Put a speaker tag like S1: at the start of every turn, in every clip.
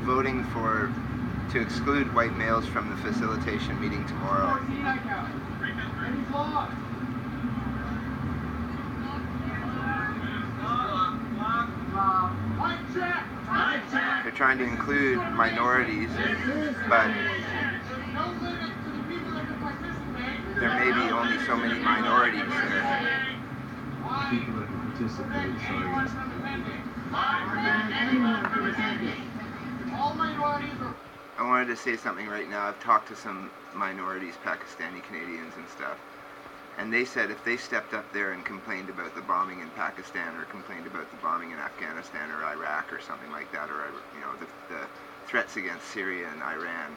S1: voting to exclude white males from the facilitation meeting tomorrow. They're trying to include minorities, but there may be only so many minorities there.
S2: People that can participate, sorry.
S1: I wanted to say something right now. I've talked to some minorities, Pakistani Canadians and stuff, and they said if they stepped up there and complained about the bombing in Pakistan or complained about the bombing in Afghanistan or Iraq or something like that, or the threats against Syria and Iran,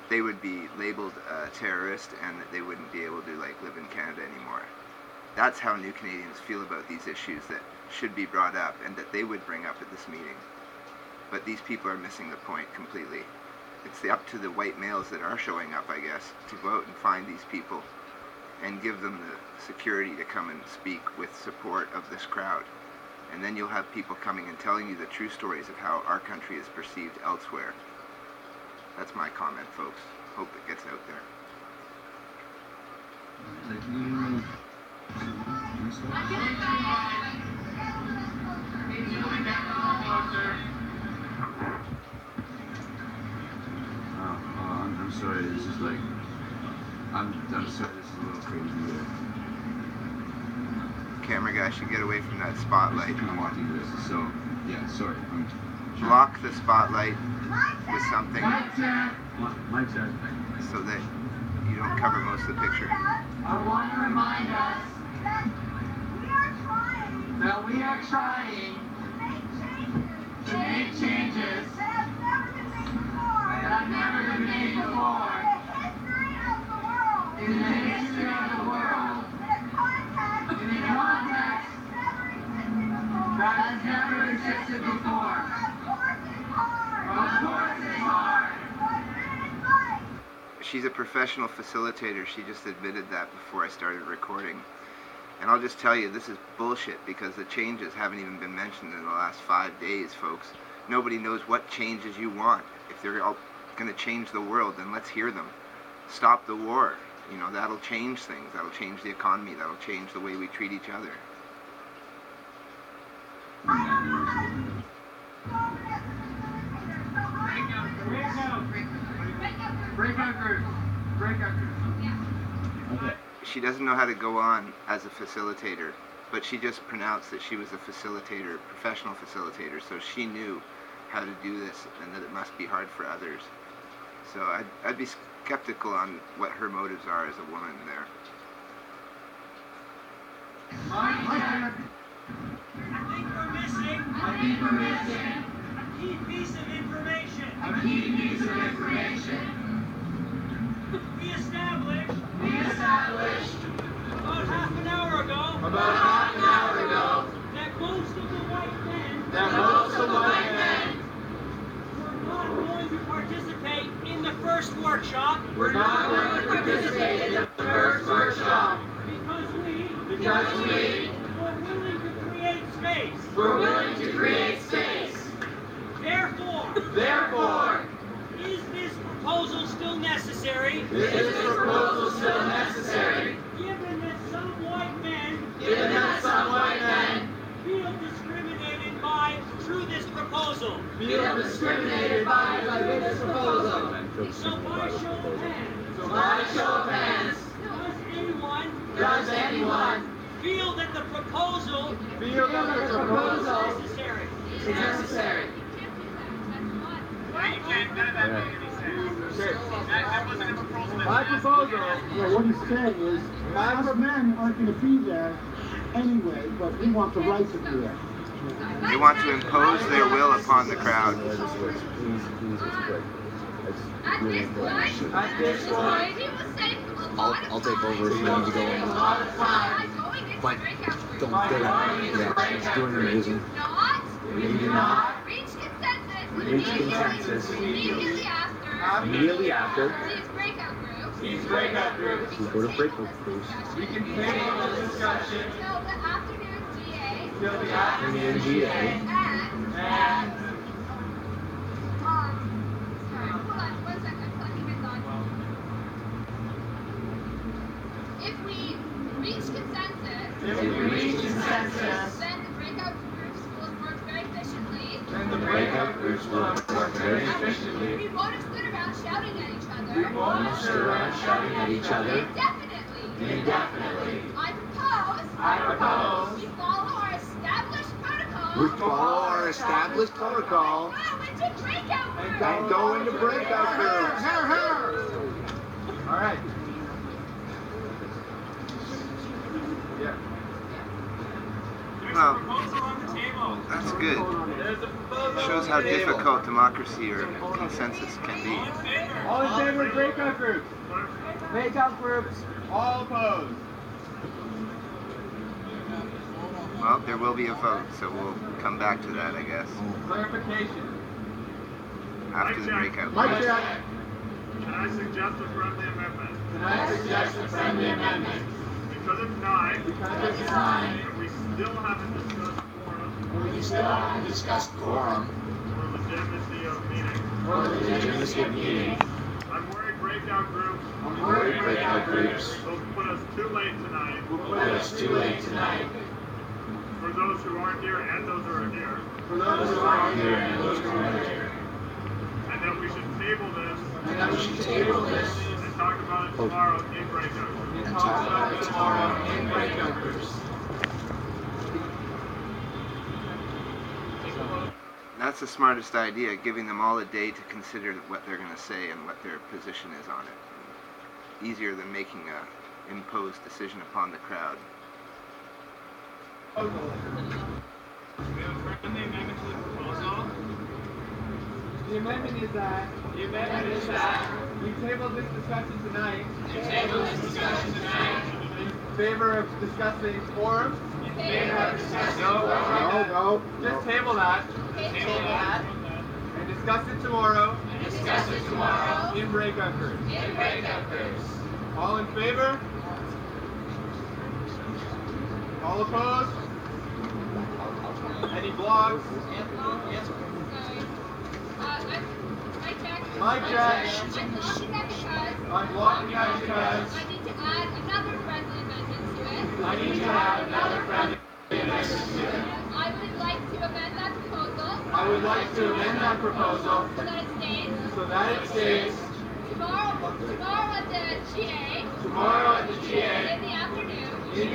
S1: they would be labeled a terrorist and that they wouldn't be able to live in Canada anymore. That's how New Canadians feel about these issues that should be brought up and that they would bring up at this meeting. But these people are missing the point completely. It's up to the white males that are showing up, I guess, to go out and find these people and give them the security to come and speak with support of this crowd. And then you'll have people coming and telling you the true stories of how our country is perceived elsewhere. That's my comment, folks. Hope it gets out there.
S2: I'm sorry, this is like, I'm sorry, this is a little crazy here.
S1: Camera guy should get away from that spotlight.
S2: I'm watching this, so, yeah, sorry.
S1: Block the spotlight with something
S2: My turn.
S1: so that you don't cover most of the picture.
S3: I want to remind us that we are trying to make changes that have never been made before in the history of the world, in a context that has never existed before. Of course it's hard.
S1: She's a professional facilitator. She just admitted that before I started recording. And I'll just tell you, this is bullshit because the changes haven't even been mentioned in the last 5 days, folks. Nobody knows what changes you want. If they're all going to change the world, then let's hear them. Stop the war. You know, that'll change things. That'll change the economy. That'll change the way we treat each other.
S3: Breakout group. Breakout group.
S2: Okay.
S1: She doesn't know how to go on as a facilitator, but she just pronounced that she was a facilitator, professional facilitator, so she knew how to do this and that it must be hard for others. So I'd be skeptical on what her motives are as a woman there.
S3: I think we're missing
S4: a key piece of information. We established about half an hour ago that most of the white men were not going to participate in the first workshop. Because we were willing to create space. Therefore, is this proposal still necessary? Given that some white men feel discriminated by through this proposal. So by show of hands, does anyone feel that the proposal is necessary?
S5: My proposal, what he's saying is, our men aren't going to be there anyway, but we want the right to be there.
S1: They want to impose their will upon the crowd.
S3: At this point,
S6: I'll take over if you need to go in. But don't do it. Yeah, it's doing amazing.
S3: Maybe not.
S6: Reach consensus immediately after.
S3: These breakout groups.
S6: We go to breakout groups.
S3: We can table the discussion
S6: Afternoon GA.
S3: and
S6: breakout groups will work very efficiently.
S3: We won't have stood around shouting at each other.
S6: We won't stood around shouting at each other.
S3: Indefinitely. I propose. We follow our established protocol.
S6: We follow our established protocol
S3: And go into breakout groups.
S5: All right. Yeah.
S4: There's
S1: Well,
S4: a proposal on the table.
S1: That's good.
S4: There's a proposal
S1: Shows
S4: on
S1: how
S4: the table.
S1: difficult democracy or consensus can
S4: All
S1: be.
S4: in favor?
S5: All in favor of breakout groups? Breakout groups. All opposed?
S1: Well, there will be a vote, so we'll come back to that, I guess,
S5: Clarification.
S1: after the breakout.
S5: Mike check.
S7: Can I suggest a friendly amendment?
S5: Can I suggest a friendly amendment?
S7: Because it's 9,
S5: Because it's 9,
S7: and we still haven't discussed quorum
S6: We still haven't discussed quorum
S7: or legitimacy of meeting.
S6: or the legitimacy of meeting.
S7: I'm worried breakout groups
S6: I'm worried breakout groups
S7: will put us too late tonight
S6: will put us too late tonight.
S7: for those who aren't here and those who are here.
S5: for those who are
S6: Here
S5: here.
S6: and those who are here.
S7: And that we should table this
S6: And that we should table this
S7: and talk about it tomorrow in breakout groups.
S6: and talk about it tomorrow in breakout groups.
S1: That's the smartest idea, giving them all a day to consider what they're going to say and what their position is on it. Easier than making a imposed decision upon the crowd.
S4: We have a friendly amendment to the proposal.
S5: The amendment is that we table this discussion tonight in favor of discussing quorum. No. Just table that and discuss it tomorrow in breakout groups. All in favor? All opposed? Any blocks? Mike check. I'm blocking that because
S3: I need to add another friendly amendment to it.
S5: I need to have another friendly amendment to it.
S3: I would like to amend that proposal
S5: I would like to amend that proposal
S3: so that it states
S5: tomorrow
S3: tomorrow at the GA
S5: in the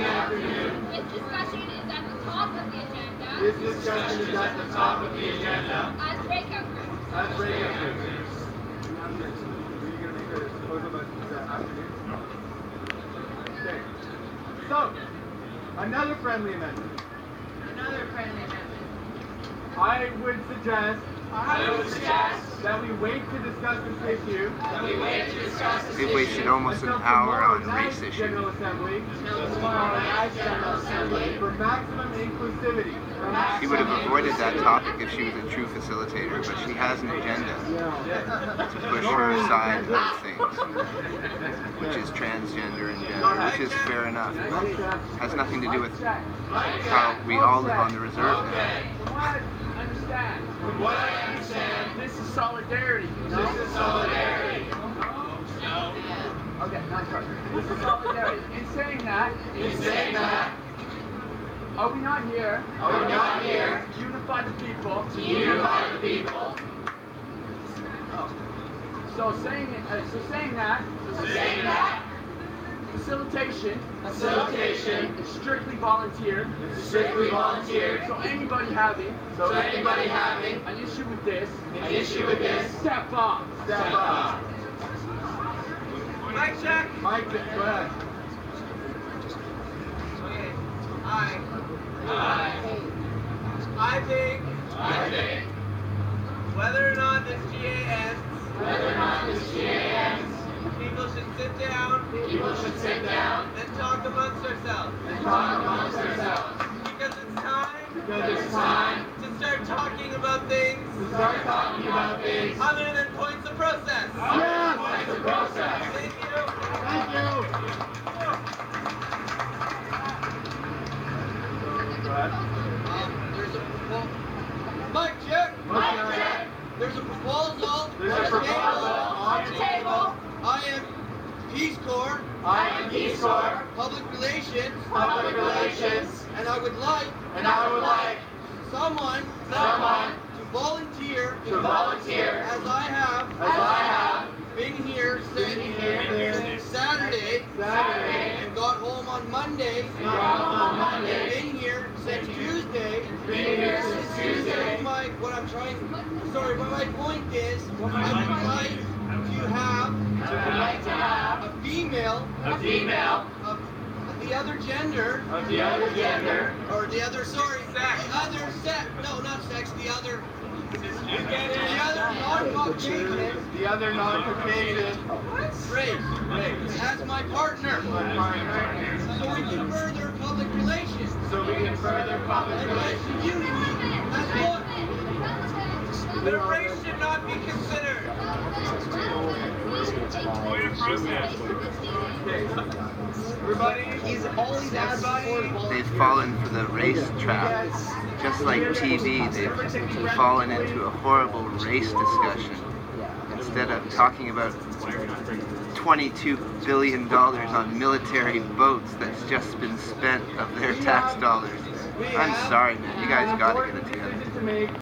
S5: afternoon,
S3: this discussion is at the top of the agenda
S5: this discussion is at the top of the agenda
S3: as breakout groups.
S5: as breakout groups. Are you going to make a proposal about this afternoon? Okay. So, another friendly amendment. I would suggest that we wait to discuss this issue
S1: They've wasted almost an hour on race
S5: tonight's
S1: issue.
S5: General Assembly for maximum inclusivity.
S1: She would have avoided that topic if she was a true facilitator, but she has an agenda to push her side of things, which is transgender and gender, which is fair enough. Has nothing to do with how we all live on the reserve now.
S5: From what I understand, this is solidarity. This is solidarity. Okay, not sure. This is solidarity. In saying that, are we not here? To unify the people. Oh. So saying that. Facilitation is strictly volunteer. So anybody having an issue with this, step up.
S4: Mic check.
S5: Mike, go ahead.
S4: Okay. I think whether or not this GA ends, people should sit down and talk amongst ourselves. Because it's time to start talking about things other than points of process. Thank you. There's a proposal. Mic check. There's a proposal
S5: on the table.
S4: I am Peace Corps. Public relations. And I would like someone to
S8: volunteer
S5: as
S8: I have been here since Saturday and got home on Monday and been here since Tuesday. What I'm trying, sorry, but my point is, I would like to have a female of the other gender, or the other, sorry, the other sex, no, not sex, the other non-Caucasian race as my partner, so we can further public relations, and community as one. The race should not be considered.
S1: They've fallen for the race trap. Just like TV, they've fallen into a horrible race discussion. Instead of talking about $22 billion on military boats that's just been spent of their tax dollars. I'm sorry, man. You guys gotta get it together.